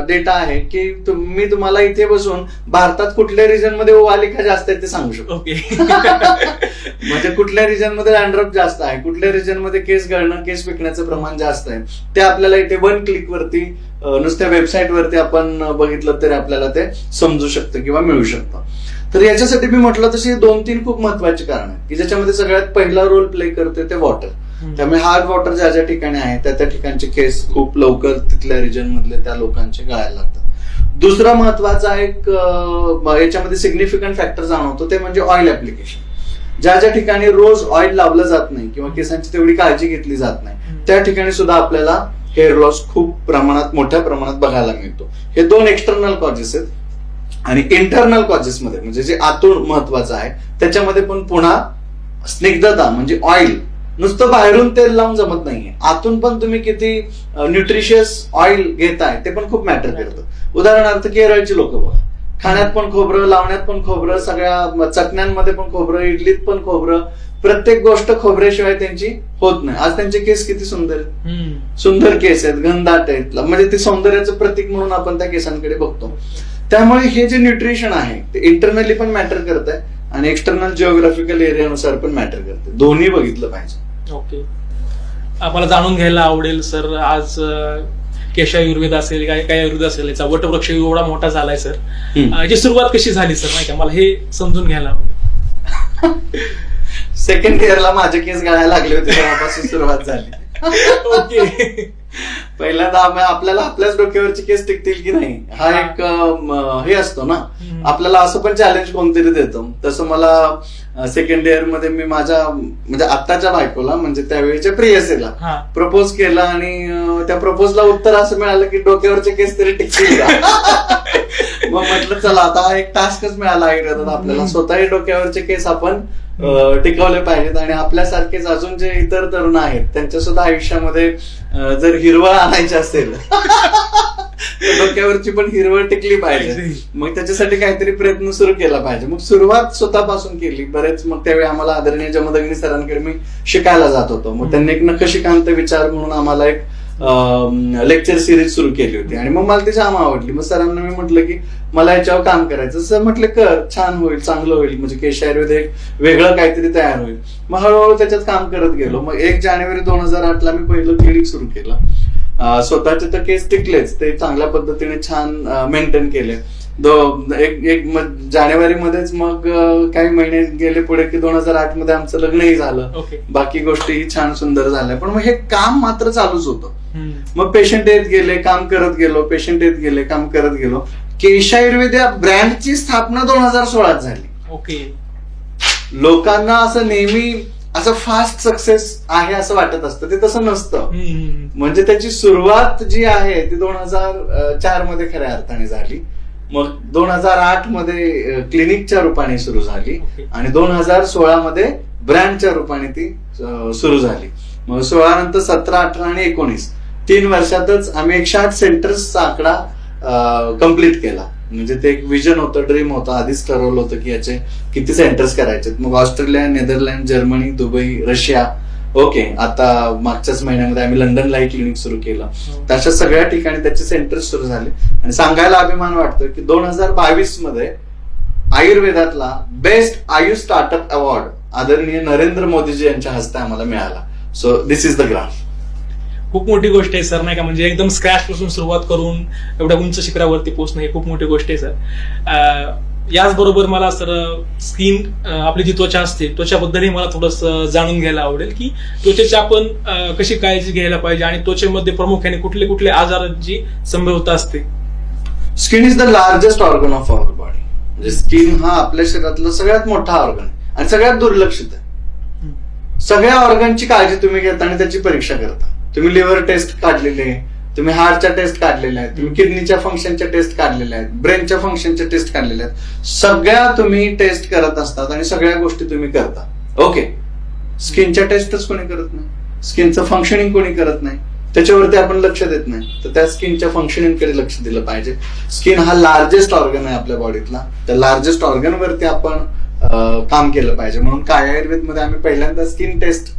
Speaker 2: डेटा आहे की मी तुम्हाला इथे बसून भारतात कुठल्या रिजन मध्ये ओवालिका जास्त आहे ते सांगू शकतो. म्हणजे कुठल्या रिजन मध्ये डॅन्ड्रफ जास्त आहे, कुठल्या रिजन मध्ये केस गळणं, केस पिकण्याचं प्रमाण जास्त आहे, ते आपल्याला इथे 1 क्लिक वरती नुसत्या वेबसाईट वरती आपण बघितलं तरी आपल्याला ते समजू शकतं किंवा मिळू शकतं. तर याच्यासाठी मी म्हटलं तशी 2-3 खूप महत्वाची कारण आहेत की ज्याच्यामध्ये सगळ्यात पहिला रोल प्ले करते ते वॉटर. त्यामुळे हार्ड वॉटर ज्या ठिकाणी आहे त्या ठिकाणचे केस खूप लवकर तिथल्या रिजन मधले त्या लोकांचे गळायला लागतात. दुसरा महत्वाचा एक याच्यामध्ये सिग्निफिकंट फॅक्टर जाणवतो ते म्हणजे ऑइल ऍप्लिकेशन. ज्या ठिकाणी रोज ऑइल लावलं जात नाही किंवा केसांची तेवढी काळजी घेतली जात नाही त्या ठिकाणी सुद्धा आपल्याला हेअर लॉस खूप प्रमाणात, मोठ्या प्रमाणात बघायला मिळतो. हे 2 एक्सटर्नल कॉजेस आहेत. आणि इंटरनल कॉजेस मध्ये म्हणजे जे आतून महत्वाचं आहे त्याच्यामध्ये पण पुन्हा स्निग्धता म्हणजे ऑइल. नुसतं बाहेरून तेल लावून जमत नाहीये, आतून पण तुम्ही किती न्यूट्रिशियस ऑइल घेताय ते पण खूप मॅटर करतं. उदाहरणार्थ केरळची लोक बघा, खाण्यात पण खोबरं, लावण्यात पण खोबरं, सगळ्या चटण्यांमध्ये पण खोबरं, इडलीत पण खोबरं, प्रत्येक गोष्ट खोबऱ्याशिवाय त्यांची होत नाही. आज त्यांचे केस किती सुंदर आहेत, सुंदर केस आहेत, घनदाट आहेत. म्हणजे ते सौंदर्याचं प्रतीक म्हणून आपण त्या केसांकडे बघतो. त्यामुळे हे जे न्यूट्रिशन आहे ते इंटरनली पण मॅटर करत आहे आणि एक्सटर्नल जिओग्राफिकल एरियानुसार पण मॅटर करते. दोन्ही बघितलं पाहिजे.
Speaker 1: ओके, मला जाणून घ्यायला आवडेल सर, आज केश आयुर्वेद असेल, काय आयुर्वेद असेल, याचा वटवृक्ष एवढा मोठा झालाय सर, याची सुरुवात कशी झाली सर, नाही का? मला हे समजून घ्यायला आवडेल.
Speaker 2: सेकंड इयरला माझे केस गळायला लागले होते तेव्हापासून सुरुवात झाली.
Speaker 1: ओके,
Speaker 2: पहिल्यांदा आपल्याला आपल्याच डोक्यावरचे केस टिकतील की नाही हा एक हे असतो ना, आपल्याला असं पण चॅलेंज कोणतरी देतो. तसं मला सेकंड इयर मध्ये मी माझ्या म्हणजे आत्ताच्या बायकोला म्हणजे त्यावेळेच्या प्रेयसीला प्रपोज केला आणि त्या प्रपोजला उत्तर असं मिळालं की डोक्यावरचे केस तरी टिकतील का. मग म्हटलं चला आता हा एक टास्कच मिळाला आहे आपल्याला, स्वतःही डोक्यावरचे केस आपण टिकवले पाहिजेत. आणि आपल्यासारखेच अजून जे इतर तरुण आहेत त्यांच्या सुद्धा आयुष्यामध्ये जर हिरवळ आणायची असेल डोक्यावरची पण हिरवळ टिकली पाहिजे. मग त्याच्यासाठी काहीतरी प्रयत्न सुरू केला पाहिजे. मग सुरुवात स्वतःपासून केली बरेच. मग त्यावेळी आम्हाला आदरणीय जमदग्नी सरांकडे मी शिकायला जात होतो. मग त्यांनी एक नखशिकांत विचार म्हणून आम्हाला एक लेक्चर सिरीज सुरू केली होती आणि मग मला ती जाम आवडली. मग सरांना मी म्हटलं की मला याच्यावर काम करायचं. सर म्हटलं कर, छान होईल, चांगलं होईल, म्हणजे केश आयुर्वेद एक वेगळं काहीतरी तयार होईल. मग हळूहळू त्याच्यात काम करत गेलो. मग 1 जानेवारी 2008ला मी पहिलं क्लिनिक सुरू केलं. स्वतःचे तर केस टिकलेच, ते चांगल्या पद्धतीने छान मेंटेन केले. एक जानेवारी मध्येच मग काही महिने गेले पुढे की 2008 मध्ये आमचं लग्नही झालं. बाकी गोष्टीही छान सुंदर झाल्या. पण मग हे काम मात्र चालूच होतं. मग पेशंट येत गेले, काम करत गेलो, पेशंट येत गेले, काम करत गेलो. केश आयुर्वेद या ब्रँडची स्थापना 2016 झाली.
Speaker 1: ओके.
Speaker 2: लोकांना असं नेहमी असं फास्ट सक्सेस आहे असं वाटत असतं, ते तसं नसतं. म्हणजे त्याची सुरुवात जी आहे ती 2004 मध्ये खऱ्या अर्थाने झाली. मग 2008 मध्ये क्लिनिकच्या रूपाने सुरू झाली आणि 2016 मध्ये ब्रँडच्या रूपाने ती सुरू झाली. मग 16 नंतर 17, 18 आणि 19 3 वर्षातच आम्ही 108 सेंटर्सचा आकडा कम्प्लीट केला. म्हणजे ते एक विजन होतं, ड्रीम होतं, आधीच ठरवलं होतं की याचे किती सेंटर्स करायचे. मग Australia, Netherland, Germany, Dubai, Russia. Okay, आता मागच्याच महिन्यामध्ये आम्ही लंडनलाही क्लिनिक सुरू केलं. तशा सगळ्या ठिकाणी त्याचे सेंटर्स सुरू झाले आणि सांगायला अभिमान वाटतोय की 2022 मध्ये आयुर्वेदातला बेस्ट आयुष स्टार्टअप अवॉर्ड आदरणीय नरेंद्र मोदीजी यांच्या हस्ते आम्हाला मिळाला. So this is the graph.
Speaker 1: खूप मोठी गोष्ट आहे सर, नाही का? म्हणजे एकदम स्क्रॅच पासून सुरुवात करून एवढ्या उंच शिखरावरती पोहोचणं ही खूप मोठी गोष्ट आहे सर. याचबरोबर मला सर स्किन, आपली जी त्वचा असते त्वचाबद्दलही मला थोडंसं जाणून घ्यायला आवडेल की त्वचेची आपण कशी काळजी घ्यायला पाहिजे आणि त्वचेमध्ये प्रामुख्याने कुठले कुठले आजारांची संभाव्यता असते.
Speaker 2: Skin is the largest organ of our body. म्हणजे स्किन हा आपल्या शरीरातला सगळ्यात मोठा ऑर्गन आहे आणि सगळ्यात दुर्लक्षित आहे. सगळ्या ऑर्गनची काळजी तुम्ही घेता आणि त्याची परीक्षा करता. तुम्ही लिव्हर टेस्ट काढलेले, तुम्ही हार्टच्या टेस्ट काढलेल्या आहेत, तुम्ही किडनीच्या फंक्शनच्या टेस्ट काढलेल्या आहेत, ब्रेनच्या फंक्शनच्या टेस्ट काढलेल्या आहेत. सगळ्या तुम्ही टेस्ट करत असतात आणि सगळ्या गोष्टी तुम्ही करता. ओके, स्किनच्या टेस्टच कोणी करत नाही, स्किनचं फंक्शनिंग कोणी करत नाही, त्याच्यावरती आपण लक्ष देत नाही. तर त्या स्किनच्या फंक्शनिंगकडे लक्ष दिलं पाहिजे. स्किन हा लार्जेस्ट ऑर्गन आहे आपल्या बॉडीतला. त्या लार्जेस्ट ऑर्गनवरती आपण काम केलं पाहिजे. म्हणून काय आयुर्वेदमध्ये आम्ही पहिल्यांदा स्किन टेस्ट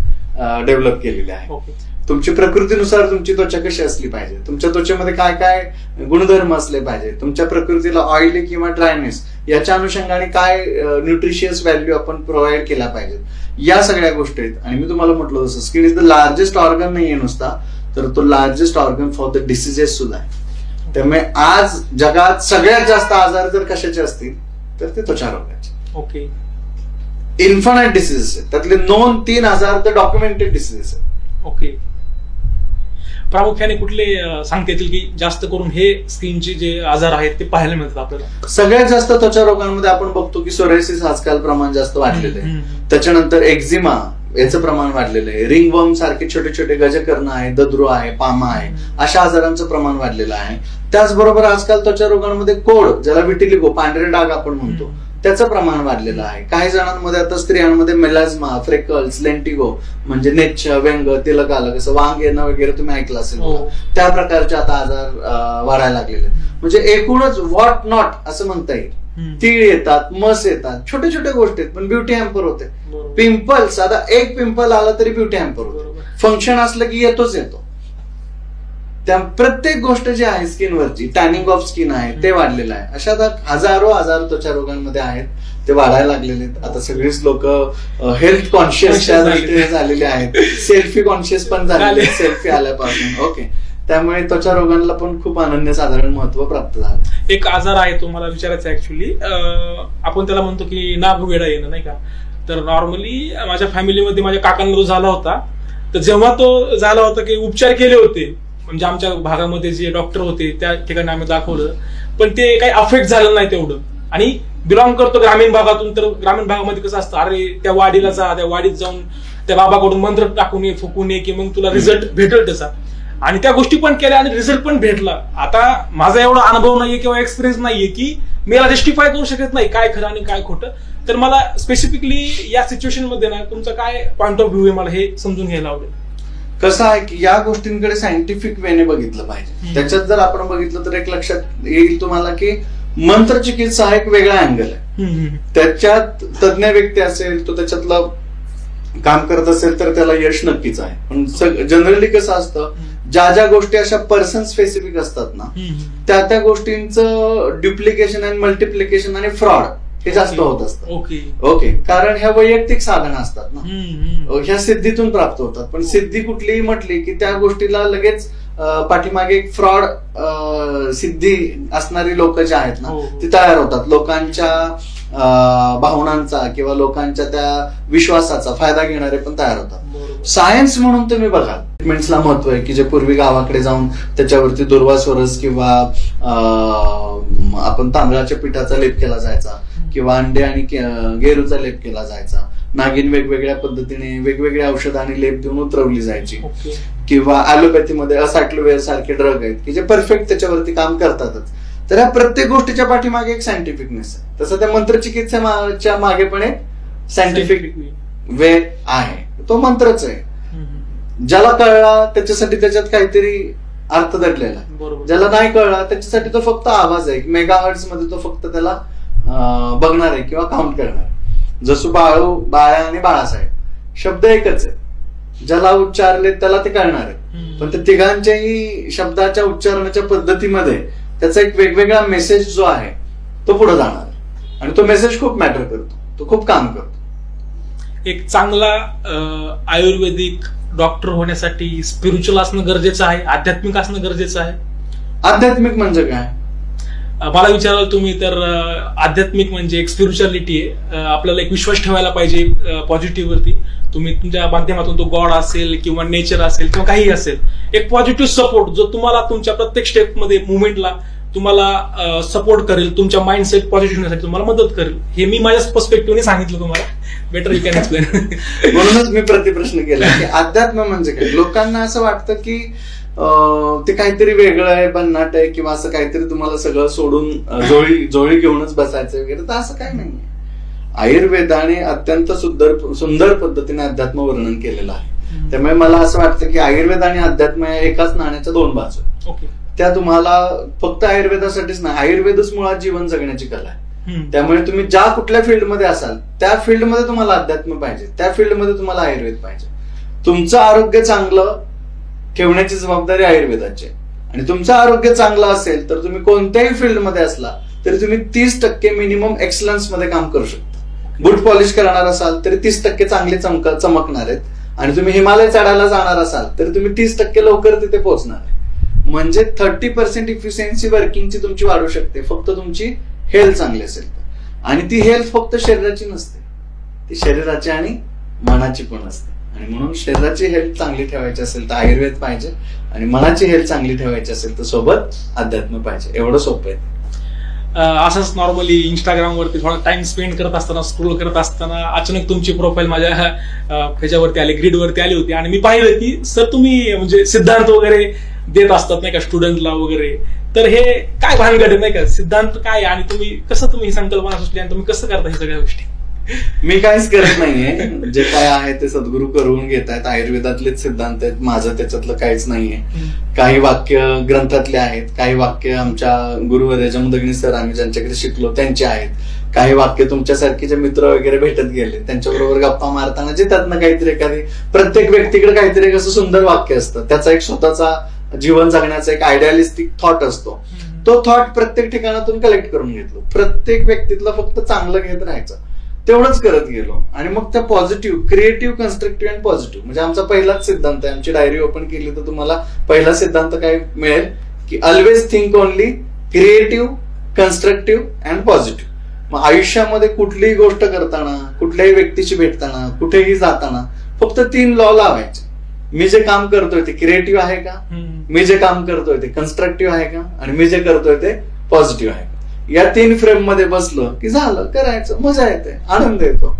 Speaker 2: डेव्हलप केलेली आहे. तुमची प्रकृतीनुसार तुमची त्वचा कशी असली पाहिजे, तुमच्या त्वचेमध्ये काय काय गुणधर्म असले पाहिजे, तुमच्या प्रकृतीला ऑइली किंवा ड्रायनेस याच्या अनुषंगाने काय न्यूट्रिशियस व्हॅल्यू आपण प्रोव्हाइड केला पाहिजे, या सगळ्या गोष्टी आहेत. आणि मी तुम्हाला म्हटलं जसं skin is the largest organ नाहीये नुसता, तर तो largest organ for the diseases सुद्धा आहे. त्यामुळे आज जगात सगळ्यात जास्त आजार जर कशाचे असतील तर ते त्वचा रोगाचे.
Speaker 1: ओके.
Speaker 2: इन्फानाइट डिसीजेस आहेत, त्यातले नोन 3,000 तर डॉक्युमेंटेड डिसीजेस आहेत.
Speaker 1: ओके. प्रामुख्याने कुठले सांगता येतील की जास्त करून हे स्किनचे जे आजार आहेत ते पाहायला मिळतात आपल्याला?
Speaker 2: सगळ्यात जास्त त्वचा रोगांमध्ये आपण बघतो की सोरायसिस आजकाल प्रमाण जास्त वाढलेलं आहे. त्याच्यानंतर एक्झिमा याचं प्रमाण वाढलेलं आहे. रिंगवर्म सारखे छोटे छोटे गजकर्ण आहे, दद्रू आहे, पामा आहे, अशा आजारांचं प्रमाण वाढलेलं आहे. त्याचबरोबर आजकाल त्वचा रोगांमध्ये कोड, ज्याला विटिलिगो, पांढरे डाग आपण म्हणतो, त्याचं प्रमाण वाढलेलं आहे. काही जणांमध्ये आता स्त्रियांमध्ये मेलाझ्मा, फ्रेकल्स, लेंटिगो म्हणजे नेच्छ, व्यंग, तिलक आलं, कसं वांग येणं वगैरे तुम्ही ऐकलं असेल, त्या प्रकारचे आता आजार वाढायला लागलेले. म्हणजे एकूणच व्हॉट नॉट असं म्हणता येईल. तीळ येतात, मस येतात, छोटे छोटे गोष्टी आहेत, पण ब्युटी हॅम्पर होते. पिंपल्स, आता एक पिंपल आला तरी ब्युटी हॅम्पर होते. फंक्शन असलं की येतोच येतो. त्या प्रत्येक गोष्ट जी आहे स्किनवरची, टॅनिंग ऑफ स्किन आहे ते वाढलेलं आहे. अशा हजारो त्वचा रोगांमध्ये आहेत, ते वाढायला लागलेले आहेत. आता सगळीच लोक हेल्थ कॉन्शियसच्या दृष्टीने झालेले आहेत, सेल्फी कॉन्शियस पण झालेले, सेल्फी आल्यापासून. ओके, त्यामुळे त्वचा रोगांना पण खूप अनन्यसाधारण महत्व प्राप्त झालं.
Speaker 1: एक आजार आहे तो मला विचारायचा ऍक्च्युअली, आपण त्याला म्हणतो की नागवेडा येणं, नाही का? तर नॉर्मली माझ्या फॅमिलीमध्ये माझ्या काकांना झाला होता. तर जेव्हा तो झाला होता की उपचार केले होते, म्हणजे आमच्या भागामध्ये जे डॉक्टर होते त्या ठिकाणी आम्ही दाखवलं, पण ते काही अफेक्ट झालं नाही तेवढं. आणि बिलॉंग करतो ग्रामीण भागातून, तर ग्रामीण भागामध्ये कसं असतं, अरे त्या वाडीला जा, त्या वाडीत जाऊन त्या बाबाकडून मंत्र टाकून ये, फुकून ये, की मग तुला रिझल्ट भेटेल तसा. आणि त्या गोष्टी पण केल्या आणि रिझल्ट पण भेटला. आता माझा एवढा अनुभव नाहीये किंवा एक्सपिरियन्स नाहीये की मी याला जस्टिफाय करू शकत नाही काय खरं आणि काय खोटं. तर मला स्पेसिफिकली या सिच्युएशन मध्ये ना तुमचा काय पॉइंट ऑफ व्ह्यू आहे, मला हे समजून घ्यायला आवडेल.
Speaker 2: कसं आहे की या गोष्टींकडे सायंटिफिक वेने बघितलं पाहिजे. त्याच्यात जर आपण बघितलं तर एक लक्षात येईल तुम्हाला की मंत्रचिकित्सा हा एक वेगळा अँगल आहे. त्याच्यात तज्ञ व्यक्ती असेल, तो त्याच्यातलं काम करत असेल तर त्याला यश नक्कीच आहे. पण जनरली कसं असतं, ज्या ज्या गोष्टी अशा पर्सन स्पेसिफिक असतात ना, त्या गोष्टींचं ड्युप्लिकेशन आणि मल्टिप्लिकेशन आणि फ्रॉड हे जास्त होत असतं. ओके, कारण ह्या वैयक्तिक साधनं असतात ना, ह्या सिद्धीतून प्राप्त होतात. पण सिद्धी कुठलीही म्हटली की त्या गोष्टीला लगेच पाठीमागे एक फ्रॉड सिद्धी असणारी लोक जे आहेत ना, ती तयार होतात. लोकांच्या भावनांचा किंवा लोकांच्या त्या विश्वासाचा फायदा घेणारे पण तयार होतात. सायन्स म्हणून तुम्ही बघाल, ट्रीटमेंट्सला महत्व आहे की जे पूर्वी गावाकडे जाऊन त्याच्यावरती दुर्वासोरस किंवा आपण तांदळाच्या पिठाचा लेप केला जायचा किंवा अंडे आणि गेरूचा लेप केला जायचा. नागिन वेगवेगळ्या पद्धतीने वेगवेगळ्या औषध आणि लेप देऊन उतरवली जायची. किंवा ॲलोपॅथीमध्ये असायक्लोव्हिर सारखे ड्रग आहेत की जे परफेक्ट त्याच्यावरती काम करतातच. तर या प्रत्येक गोष्टीच्या पाठीमागे एक सायंटिफिकनेस आहे. तसं त्या मंत्रचिकित्सेच्या मागे पण एक सायंटिफिक वे आहे. तो मंत्रच आहे. ज्याला कळला त्याच्यासाठी त्याच्यात काहीतरी अर्थ दडलेला आहे. ज्याला नाही कळला त्याच्यासाठी तो फक्त आवाज आहे. मेगा हर्ट्झ मध्ये तो फक्त त्याला बघणार आहे किंवा काउंट करणार आहे. जसं बाळा आणि बाळासाहेब शब्द एकच आहे. ज्याला उच्चारले त्याला ते कळणार आहे. पण त्या तिघांच्याही शब्दाच्या उच्चारणाच्या पद्धतीमध्ये त्याचा एक वेगवेगळा मेसेज जो आहे तो पुढे जाणार आहे. आणि तो मेसेज खूप मॅटर करतो. तो खूप काम करतो.
Speaker 1: एक चांगला आयुर्वेदिक डॉक्टर होण्यासाठी स्पिरिच्युअल असणं गरजेचं आहे, आध्यात्मिक असणं गरजेचं आहे.
Speaker 2: आध्यात्मिक म्हणजे काय
Speaker 1: मला विचाराल तुम्ही तर आध्यात्मिक म्हणजे एक स्पिरिच्युअलिटी आहे. आपल्याला एक विश्वास ठेवायला पाहिजे पॉझिटिव्ह वरती. तुम्ही तुमच्या माध्यमातून तो गॉड असेल किंवा नेचर असेल किंवा काही असेल, एक पॉझिटिव्ह सपोर्ट जो तुम्हाला तुमच्या प्रत्येक स्टेपमध्ये मुवमेंटला तुम्हाला सपोर्ट करेल, तुमच्या माइंडसेट पॉझिटिव्ह होण्यासाठी तुम्हाला मदत करेल. हे मी माझ्या पर्स्पेक्टिव्हने सांगितलं तुम्हाला. Better you can explain.
Speaker 2: म्हणूनच मी प्रतिप्रश्न केला की अध्यात्म म्हणजे काय. लोकांना असं वाटतं की ते काहीतरी वेगळं आहे, भन्नाट आहे किंवा असं काहीतरी तुम्हाला सगळं सोडून जोळी घेऊनच बसायचं वगैरे. तर असं काही नाहीये. आयुर्वेदाने अत्यंत सुंदर पद्धतीने अध्यात्म वर्णन केलेलं आहे. त्यामुळे मला असं वाटतं की आयुर्वेद आणि अध्यात्म या एकाच नाण्याच्या दोन बाजू आहेत. त्या तुम्हाला फक्त आयुर्वेदासाठीच नाही, आयुर्वेदच मुळात जीवन जगण्याची कला आहे. त्यामुळे तुम्ही ज्या कुठल्या फील्डमध्ये असाल त्या फील्डमध्ये तुम्हाला अध्यात्म पाहिजे, त्या फील्डमध्ये तुम्हाला आयुर्वेद पाहिजे. तुमचं आरोग्य चांगलं ठेवण्याची जबाबदारी आयुर्वेदाची. आणि तुमचं आरोग्य चांगलं असेल तर तुम्ही कोणत्याही फील्डमध्ये असला तरी तुम्ही 30% मिनिमम एक्सलन्स मध्ये काम करू शकता. बूट पॉलिश करणार असाल तरी 30% चांगले चमकणार आहेत. आणि तुम्ही हिमालय चढायला जाणार असाल तर तुम्ही 30% लवकर तिथे पोहोचणार आहे. म्हणजे 30% इफिशियन्सी वर्किंगची तुमची वाढू शकते फक्त तुमची हेल्थ चांगली असेल तर. आणि ती हेल्थ फक्त शरीराची नसते, ती शरीराची आणि मनाची पण असते. आणि म्हणून शरीराची हेल्थ चांगली ठेवायची असेल तर आयुर्वेद पाहिजे, आणि मनाची हेल्थ चांगली ठेवायची असेल तर सोबत अध्यात्म पाहिजे. एवढं सोपं आहे.
Speaker 1: असंच नॉर्मली इंस्टाग्रामवरती थोडा टाइम स्पेंड करत असताना, स्क्रोल करत असताना अचानक तुमची प्रोफाईल माझ्या ह्याच्यावरती आली, ग्रीडवरती आली होती. आणि मी पाहिलं की सर तुम्ही म्हणजे सिद्धांत वगैरे देत असतात नाही का स्टुडंटला वगैरे. तर हे काय भानगड नाही का, सिद्धांत काय आणि तुम्ही ही संकल्पना सुचली आणि तुम्ही कसं करता हे सगळ्या गोष्टी.
Speaker 2: मी काहीच करत नाहीये. जे काय आहे ते सद्गुरू करून घेत आहेत. आयुर्वेदातलेच सिद्धांत आहेत, माझं त्याच्यातलं काहीच नाहीये. काही वाक्य ग्रंथातले आहेत, काही वाक्य आमच्या गुरुवर्य जमदग्नी सर आम्ही ज्यांच्याकडे शिकलो त्यांचे आहेत, काही वाक्य तुमच्यासारखे जे मित्र वगैरे भेटत गेले त्यांच्याबरोबर गप्पा मारताना जे त्यातनं काहीतरी एखादी प्रत्येक व्यक्तीकडे काहीतरी कसं सुंदर वाक्य असतं, त्याचा एक स्वतःचा जीवन जगण्याचा एक आयडियालिस्टिक थॉट असतो. तो थॉट प्रत्येक ठिकाणातून कलेक्ट करून घेतलो. प्रत्येक व्यक्तीतलं फक्त चांगलं घेत राहायचं, तेवढंच करत गेलो. आणि मग त्या positive, creative, constructive and positive म्हणजे आमचा पहिलाच सिद्धांत आहे. आमची डायरी ओपन केली तर तुम्हाला पहिला सिद्धांत काय मिळेल की always think only creative, constructive and positive. मग आयुष्यामध्ये कुठलीही गोष्ट करताना, कुठल्याही व्यक्तीशी भेटताना, कुठेही जाताना फक्त 3 लॉ लावायचे. मी जे काम करतोय ते क्रिएटिव्ह आहे का, मी जे काम करतोय ते कन्स्ट्रक्टिव्ह आहे का, आणि मी जे करतोय ते पॉझिटिव्ह आहे का. या 3 फ्रेम मध्ये बसलं की झालं, करायचं, मजा येते, आनंद येतो.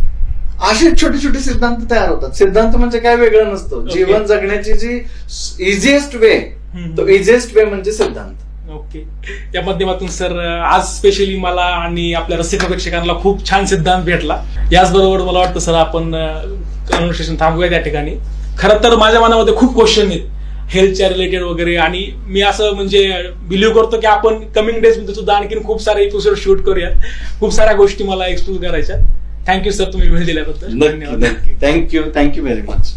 Speaker 2: असे छोटे छोटे सिद्धांत तयार होतात. सिद्धांत म्हणजे काय वेगळं नसतं. जीवन जगण्याची जी इझिएस्ट वे, तो इझिएस्ट वे म्हणजे सिद्धांत.
Speaker 1: ओके. या माध्यमातून सर आज स्पेशली मला आणि आपल्या रसिक प्रेक्षकांना खूप छान सिद्धांत भेटला. याचबरोबर मला वाटतं सर आपण कन्व्हर्सेशन थांबूया त्या ठिकाणी. खरं तर माझ्या मनामध्ये खूप क्वेश्चन आहेत हेल्थच्या रिलेटेड वगैरे, आणि मी असं म्हणजे बिलीव्ह करतो की आपण कमिंग डेज मध्ये सुद्धा आणखी खूप सारे एपिसोड शूट करूयात. खूप साऱ्या गोष्टी मला एक्सप्लोर करायच्या. थँक्यू सर, तुम्ही वेळ दिल्याबद्दल.
Speaker 2: धन्यवाद. Thank you very much.